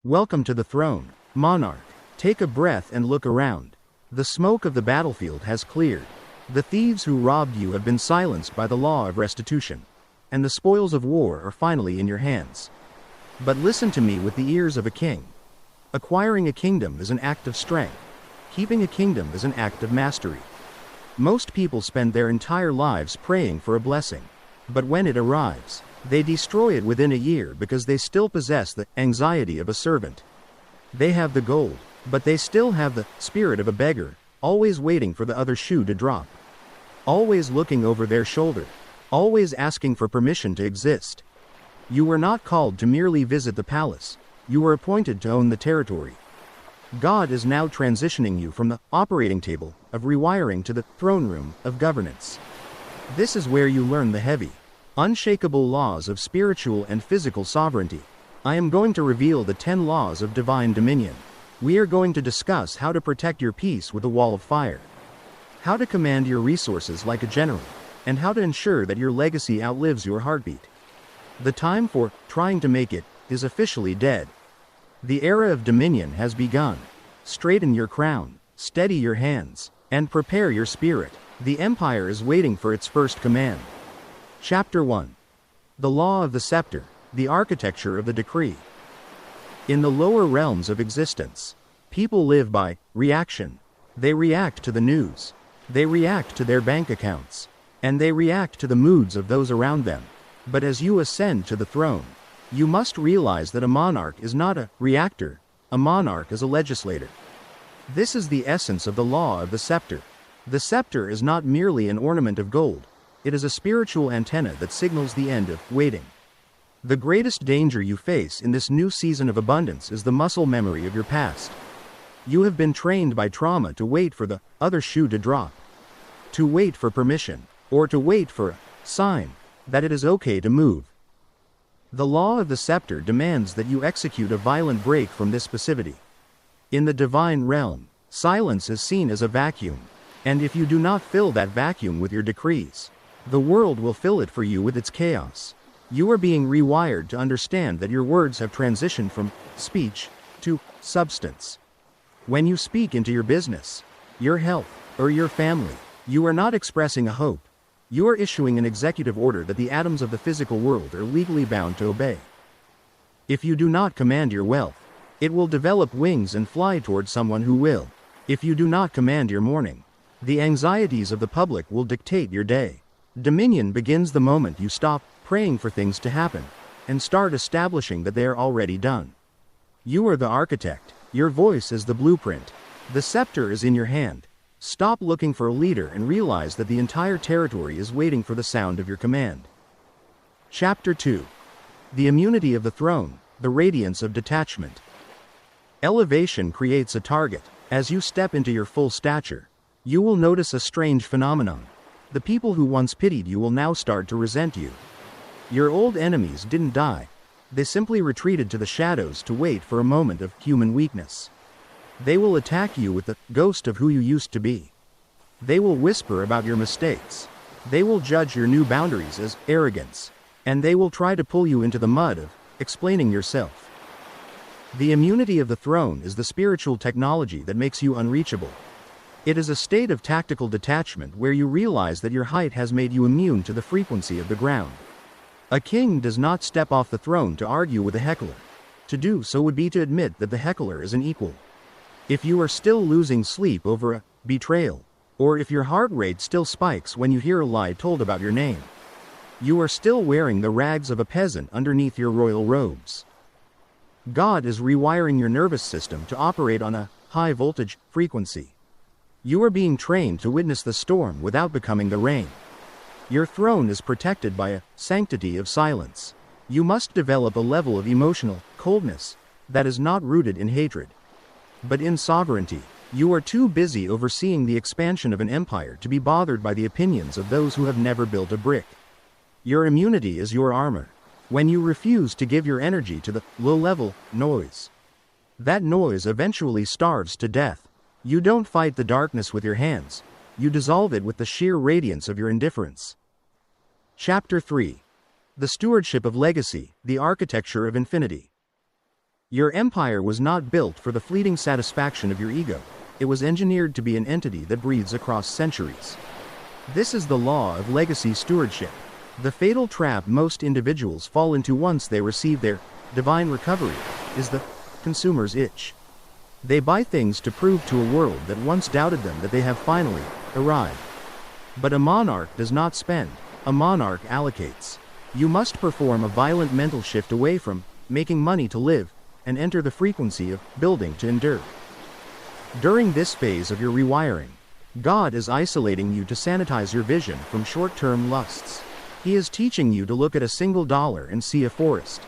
Welcome to the throne, Monarch. Take a breath and look around. The smoke of the battlefield has cleared. The thieves who robbed you have been silenced by the law of restitution. And the spoils of war are finally in your hands. But listen to me with the ears of a king. Acquiring a kingdom is an act of strength. Keeping a kingdom is an act of mastery. Most people spend their entire lives praying for a blessing. But when it arrives, they destroy it within a year because they still possess the anxiety of a servant. They have the gold, but they still have the spirit of a beggar, always waiting for the other shoe to drop. Always looking over their shoulder. Always asking for permission to exist. You were not called to merely visit the palace. You were appointed to own the territory. God is now transitioning you from the operating table of rewiring to the throne room of governance. This is where you learn the heavy, unshakable laws of spiritual and physical sovereignty. I am going to reveal the 10 laws of divine dominion. We are going to discuss how to protect your peace with a wall of fire, how to command your resources like a general, and how to ensure that your legacy outlives your heartbeat. The time for trying to make it is officially dead. The era of dominion has begun. Straighten your crown, steady your hands, and prepare your spirit. The empire is waiting for its first command. Chapter 1. The Law of the Scepter, the Architecture of the Decree. In the lower realms of existence, people live by reaction. They react to the news. They react to their bank accounts. And they react to the moods of those around them. But as you ascend to the throne, you must realize that a monarch is not a reactor. A monarch is a legislator. This is the essence of the law of the scepter. The scepter is not merely an ornament of gold. It is a spiritual antenna that signals the end of waiting. The greatest danger you face in this new season of abundance is the muscle memory of your past. You have been trained by trauma to wait for the other shoe to drop, to wait for permission, or to wait for a sign that it is okay to move. The law of the scepter demands that you execute a violent break from this passivity. In the divine realm, silence is seen as a vacuum, and if you do not fill that vacuum with your decrees, the world will fill it for you with its chaos. You are being rewired to understand that your words have transitioned from speech to substance. When you speak into your business, your health, or your family, you are not expressing a hope. You are issuing an executive order that the atoms of the physical world are legally bound to obey. If you do not command your wealth, it will develop wings and fly toward someone who will. If you do not command your morning, the anxieties of the public will dictate your day. Dominion begins the moment you stop praying for things to happen and start establishing that they are already done. You are the architect. Your voice is the blueprint. The scepter is in your hand. Stop looking for a leader and realize that the entire territory is waiting for the sound of your command. Chapter 2. The immunity of the throne, the radiance of detachment. Elevation creates a target. As you step into your full stature, you will notice a strange phenomenon. The people who once pitied you will now start to resent you. Your old enemies didn't die. They simply retreated to the shadows to wait for a moment of human weakness. They will attack you with the ghost of who you used to be. They will whisper about your mistakes. They will judge your new boundaries as arrogance. And they will try to pull you into the mud of explaining yourself. The immunity of the throne is the spiritual technology that makes you unreachable. It is a state of tactical detachment where you realize that your height has made you immune to the frequency of the ground. A king does not step off the throne to argue with a heckler. To do so would be to admit that the heckler is an equal. If you are still losing sleep over a betrayal, or if your heart rate still spikes when you hear a lie told about your name, you are still wearing the rags of a peasant underneath your royal robes. God is rewiring your nervous system to operate on a high voltage frequency. You are being trained to witness the storm without becoming the rain. Your throne is protected by a sanctity of silence. You must develop a level of emotional coldness that is not rooted in hatred, but in sovereignty. You are too busy overseeing the expansion of an empire to be bothered by the opinions of those who have never built a brick. Your immunity is your armor. When you refuse to give your energy to the low-level noise, that noise eventually starves to death. You don't fight the darkness with your hands. You dissolve it with the sheer radiance of your indifference. Chapter 3. The Stewardship of Legacy, the Architecture of Infinity. Your empire was not built for the fleeting satisfaction of your ego. It was engineered to be an entity that breathes across centuries. This is the law of legacy stewardship. The fatal trap most individuals fall into once they receive their divine recovery is the consumer's itch. They buy things to prove to a world that once doubted them that they have finally arrived. But a monarch does not spend. A monarch allocates. You must perform a violent mental shift away from making money to live and enter the frequency of building to endure. During this phase of your rewiring, God is isolating you to sanitize your vision from short-term lusts. He is teaching you to look at a single dollar and see a forest,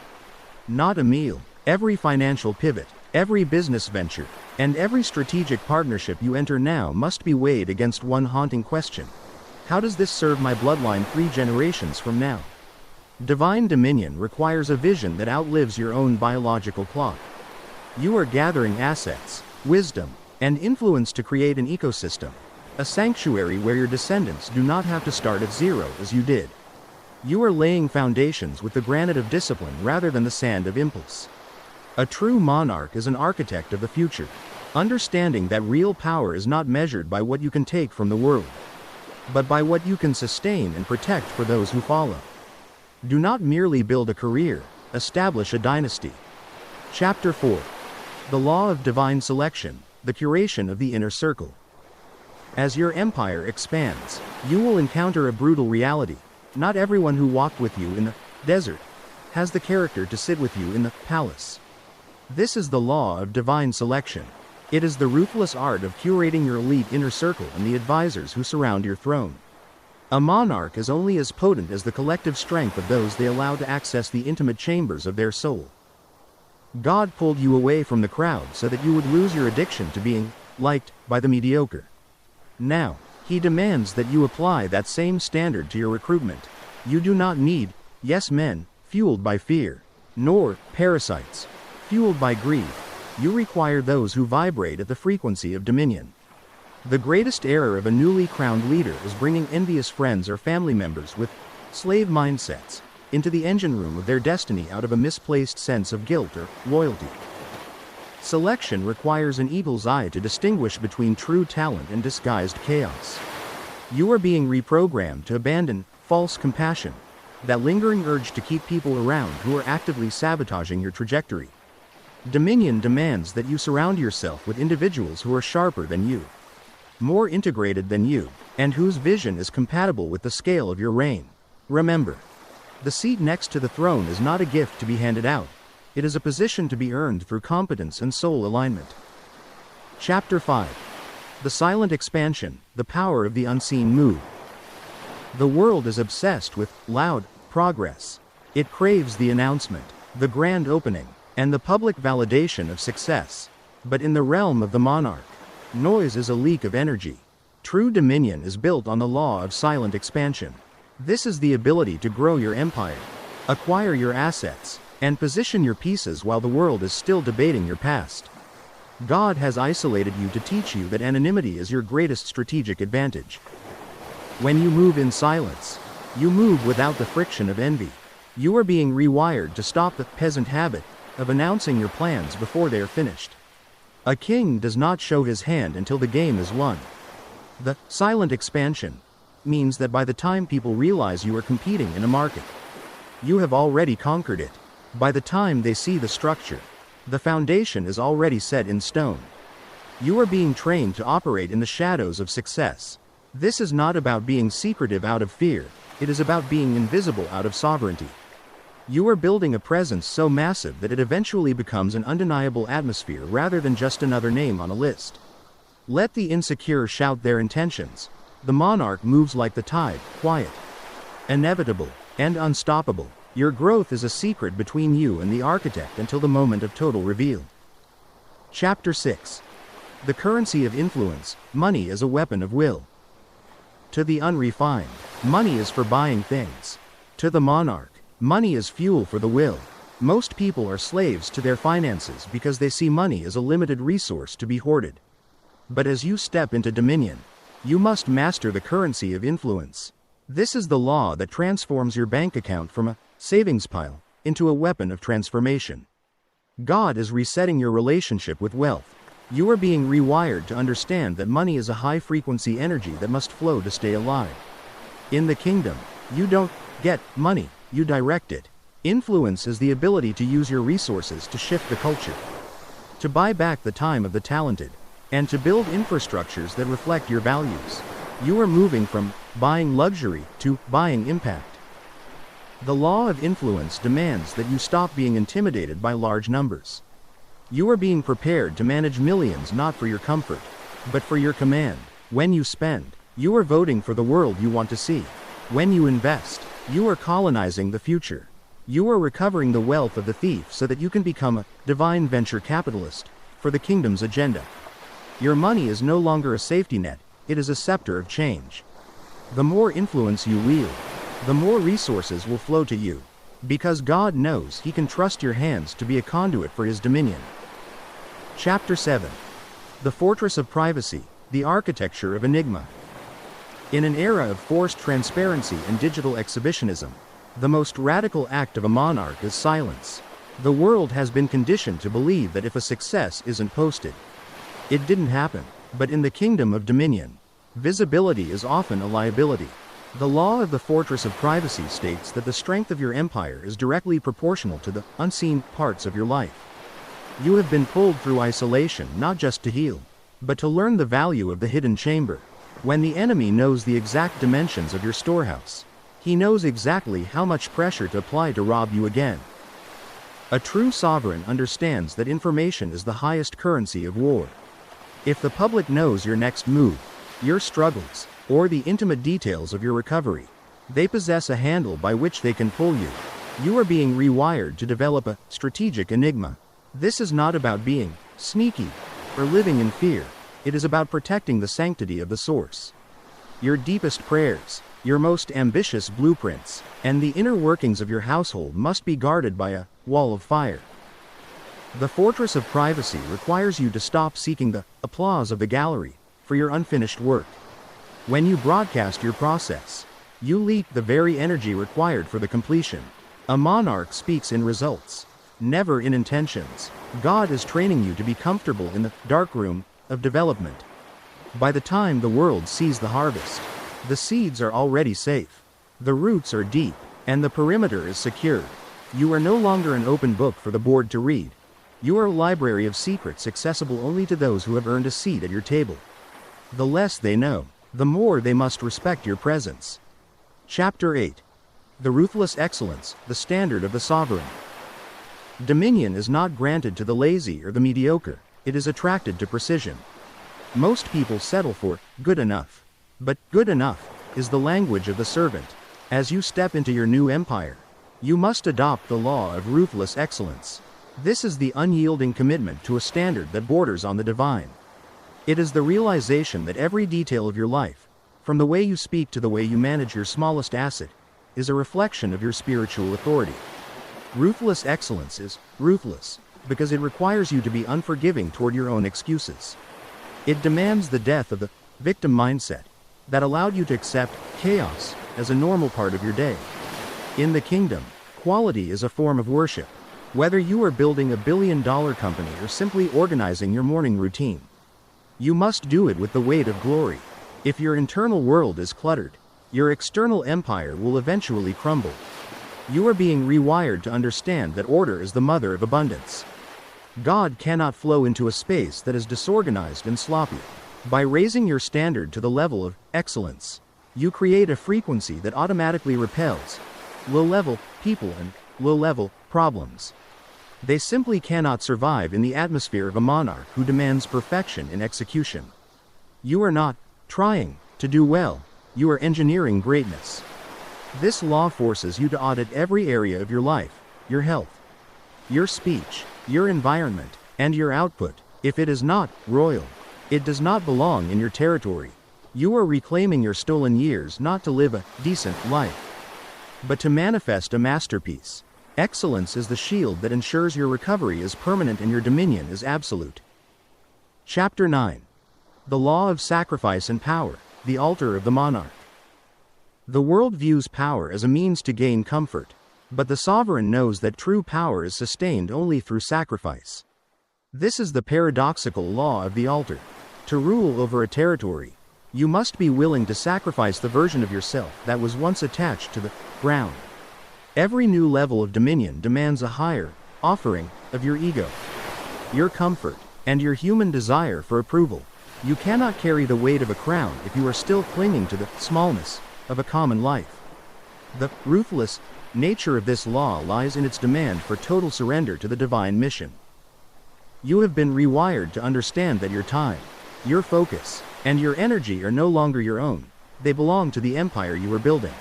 not a meal. Every financial pivot, every business venture, and every strategic partnership you enter now must be weighed against one haunting question. How does this serve my bloodline 3 generations from now? Divine dominion requires a vision that outlives your own biological clock. You are gathering assets, wisdom, and influence to create an ecosystem, a sanctuary where your descendants do not have to start at zero as you did. You are laying foundations with the granite of discipline rather than the sand of impulse. A true monarch is an architect of the future, understanding that real power is not measured by what you can take from the world, but by what you can sustain and protect for those who follow. Do not merely build a career, establish a dynasty. Chapter 4. The Law of Divine Selection, the Curation of the Inner Circle. As your empire expands, you will encounter a brutal reality. Not everyone who walked with you in the desert has the character to sit with you in the palace. This is the law of divine selection. It is the ruthless art of curating your elite inner circle and the advisors who surround your throne. A monarch is only as potent as the collective strength of those they allow to access the intimate chambers of their soul. God pulled you away from the crowd so that you would lose your addiction to being liked by the mediocre. Now, He demands that you apply that same standard to your recruitment. You do not need yes men, fueled by fear, nor parasites, fueled by greed. You require those who vibrate at the frequency of dominion. The greatest error of a newly crowned leader is bringing envious friends or family members with slave mindsets into the engine room of their destiny out of a misplaced sense of guilt or loyalty. Selection requires an eagle's eye to distinguish between true talent and disguised chaos. You are being reprogrammed to abandon false compassion, that lingering urge to keep people around who are actively sabotaging your trajectory. Dominion demands that you surround yourself with individuals who are sharper than you, more integrated than you, and whose vision is compatible with the scale of your reign. Remember, the seat next to the throne is not a gift to be handed out. It is a position to be earned through competence and soul alignment. Chapter 5. The Silent Expansion, the Power of the Unseen Move. The world is obsessed with loud progress. It craves the announcement, the grand opening, and the public validation of success. But in the realm of the monarch, noise is a leak of energy. True dominion is built on the law of silent expansion. This is the ability to grow your empire, acquire your assets, and position your pieces while the world is still debating your past. God has isolated you to teach you that anonymity is your greatest strategic advantage. When you move in silence, you move without the friction of envy. You are being rewired to stop the peasant habit of announcing your plans before they are finished. A king does not show his hand until the game is won. The silent expansion means that by the time people realize you are competing in a market, you have already conquered it. By the time they see the structure, the foundation is already set in stone. You are being trained to operate in the shadows of success. This is not about being secretive out of fear, it is about being invisible out of sovereignty. You are building a presence so massive that it eventually becomes an undeniable atmosphere rather than just another name on a list. Let the insecure shout their intentions. The monarch moves like the tide, quiet, inevitable, and unstoppable. Your growth is a secret between you and the architect until the moment of total reveal. Chapter 6. The Currency of Influence, Money as a Weapon of Will. To the unrefined, money is for buying things. To the monarch, money is fuel for the will. Most people are slaves to their finances because they see money as a limited resource to be hoarded. But as you step into dominion, you must master the currency of influence. This is the law that transforms your bank account from a savings pile into a weapon of transformation. God is resetting your relationship with wealth. You are being rewired to understand that money is a high-frequency energy that must flow to stay alive. In the kingdom, you don't get money, you direct it. Influence is the ability to use your resources to shift the culture, to buy back the time of the talented, and to build infrastructures that reflect your values. You are moving from buying luxury to buying impact. The law of influence demands that you stop being intimidated by large numbers. You are being prepared to manage millions not for your comfort, but for your command. When you spend, you are voting for the world you want to see. When you invest, you are colonizing the future. You are recovering the wealth of the thief so that you can become a divine venture capitalist for the kingdom's agenda. Your money is no longer a safety net, it is a scepter of change. The more influence you wield, the more resources will flow to you, because God knows He can trust your hands to be a conduit for His dominion. Chapter 7. The Fortress of Privacy, the Architecture of Enigma. In an era of forced transparency and digital exhibitionism, the most radical act of a monarch is silence. The world has been conditioned to believe that if a success isn't posted, it didn't happen. But in the kingdom of dominion, visibility is often a liability. The law of the Fortress of Privacy states that the strength of your empire is directly proportional to the unseen parts of your life. You have been pulled through isolation not just to heal, but to learn the value of the hidden chamber. When the enemy knows the exact dimensions of your storehouse, he knows exactly how much pressure to apply to rob you again. A true sovereign understands that information is the highest currency of war. If the public knows your next move, your struggles, or the intimate details of your recovery, they possess a handle by which they can pull you. You are being rewired to develop a strategic enigma. This is not about being sneaky or living in fear. It is about protecting the sanctity of the source. Your deepest prayers, your most ambitious blueprints, and the inner workings of your household must be guarded by a wall of fire. The Fortress of Privacy requires you to stop seeking the applause of the gallery for your unfinished work. When you broadcast your process, you leak the very energy required for the completion. A monarch speaks in results, never in intentions. God is training you to be comfortable in the darkroom of development. By the time the world sees the harvest, the seeds are already safe. The roots are deep, and the perimeter is secured. You are no longer an open book for the board to read. You are a library of secrets accessible only to those who have earned a seat at your table. The less they know, the more they must respect your presence. Chapter 8. The Ruthless Excellence, the Standard of the Sovereign. Dominion is not granted to the lazy or the mediocre, it is attracted to precision. Most people settle for good enough. But good enough is the language of the servant. As you step into your new empire, you must adopt the law of ruthless excellence. This is the unyielding commitment to a standard that borders on the divine. It is the realization that every detail of your life, from the way you speak to the way you manage your smallest asset, is a reflection of your spiritual authority. Ruthless excellence is ruthless because it requires you to be unforgiving toward your own excuses. It demands the death of the victim mindset that allowed you to accept chaos as a normal part of your day. In the kingdom, quality is a form of worship. Whether you are building a billion-dollar company or simply organizing your morning routine, you must do it with the weight of glory. If your internal world is cluttered, your external empire will eventually crumble. You are being rewired to understand that order is the mother of abundance. God cannot flow into a space that is disorganized and sloppy. By raising your standard to the level of excellence, you create a frequency that automatically repels low-level people and low-level problems. They simply cannot survive in the atmosphere of a monarch who demands perfection in execution. You are not trying to do well, you are engineering greatness. This law forces you to audit every area of your life, your health, your speech, your environment, and your output. If it is not royal, it does not belong in your territory. You are reclaiming your stolen years not to live a decent life, but to manifest a masterpiece. Excellence is the shield that ensures your recovery is permanent and your dominion is absolute. Chapter 9. The Law of Sacrifice and Power, the Altar of the Monarch. The world views power as a means to gain comfort, But the sovereign knows that true power is sustained only through sacrifice. This is the paradoxical law of the altar. To rule over a territory, you must be willing to sacrifice the version of yourself that was once attached to the ground. Every new level of dominion demands a higher offering of your ego, your comfort, and your human desire for approval. You cannot carry the weight of a crown if you are still clinging to the smallness of a common life. The ruthless nature of this law lies in its demand for total surrender to the divine mission. You have been rewired to understand that your time, your focus, and your energy are no longer your own. They belong to the empire you are building.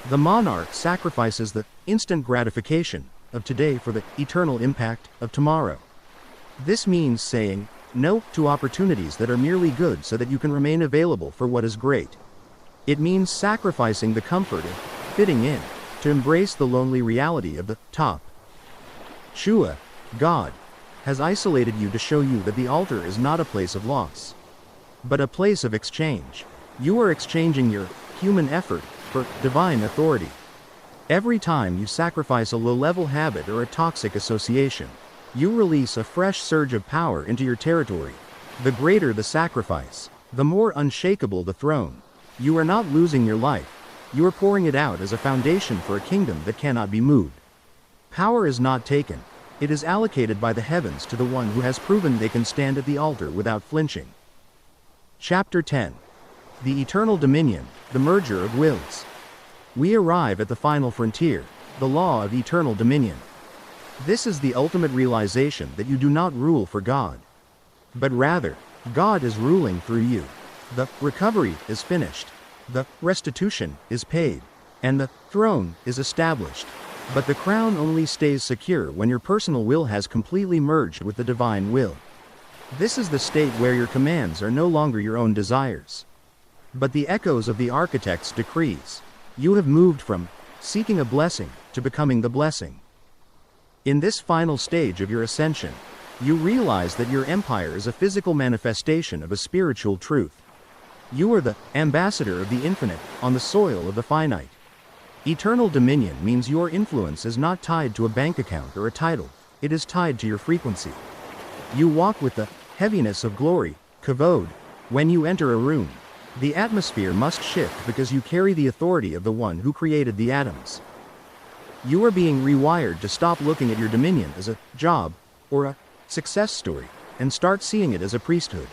The monarch sacrifices the instant gratification of today for the eternal impact of tomorrow. This means saying no to opportunities that are merely good so that you can remain available for what is great. It means sacrificing the comfort of fitting in to embrace the lonely reality of the top. Shua, God, has isolated you to show you that the altar is not a place of loss, but a place of exchange. You are exchanging your human effort for divine authority. Every time you sacrifice a low-level habit or a toxic association, you release a fresh surge of power into your territory. The greater the sacrifice, the more unshakable the throne. You are not losing your life, you are pouring it out as a foundation for a kingdom that cannot be moved. Power is not taken, it is allocated by the heavens to the one who has proven they can stand at the altar without flinching. Chapter 10. The Eternal Dominion, the Merger of Wills. We arrive at the final frontier, the law of eternal dominion. This is the ultimate realization that you do not rule for God, but rather, God is ruling through you. The recovery is finished, the restitution is paid, and the throne is established. But the crown only stays secure when your personal will has completely merged with the divine will. This is the state where your commands are no longer your own desires, but the echoes of the architect's decrees. You have moved from seeking a blessing to becoming the blessing. In this final stage of your ascension, you realize that your empire is a physical manifestation of a spiritual truth. You are the ambassador of the infinite on the soil of the finite. Eternal dominion means your influence is not tied to a bank account or a title, it is tied to your frequency. You walk with the heaviness of glory, kavod. When you enter a room, the atmosphere must shift because you carry the authority of the one who created the atoms. You are being rewired to stop looking at your dominion as a job or a success story and start seeing it as a priesthood.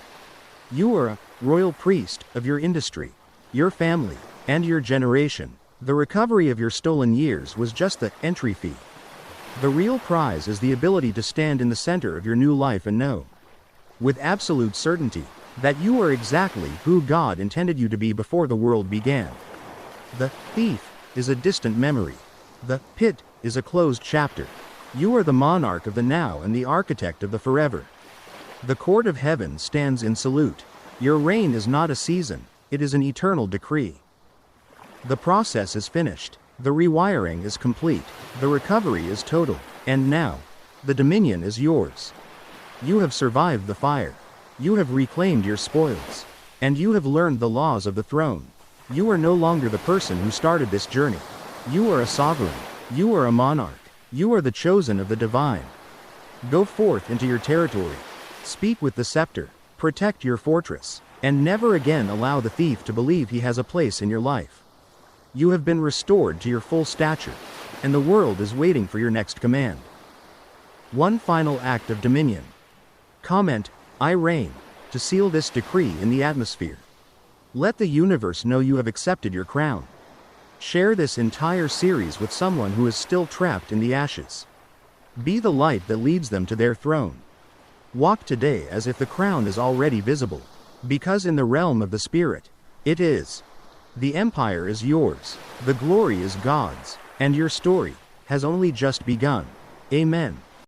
You are a royal priest of your industry, your family, and your generation. The recovery of your stolen years was just the entry fee. The real prize is the ability to stand in the center of your new life and know, with absolute certainty, that you are exactly who God intended you to be before the world began. The thief is a distant memory. The pit is a closed chapter. You are the monarch of the now and the architect of the forever. The court of heaven stands in salute. Your reign is not a season, it is an eternal decree. The process is finished. The rewiring is complete. The recovery is total. And now, the dominion is yours. You have survived the fire. You have reclaimed your spoils. And you have learned the laws of the throne. You are no longer the person who started this journey. You are a sovereign. You are a monarch. You are the chosen of the divine. Go forth into your territory. Speak with the scepter. Protect your fortress. And never again allow the thief to believe he has a place in your life. You have been restored to your full stature, and the world is waiting for your next command. One final act of dominion. Comment, I reign, to seal this decree in the atmosphere. Let the universe know you have accepted your crown. Share this entire series with someone who is still trapped in the ashes. Be the light that leads them to their throne. Walk today as if the crown is already visible, because in the realm of the spirit, it is. The empire is yours, the glory is God's, and your story has only just begun. Amen.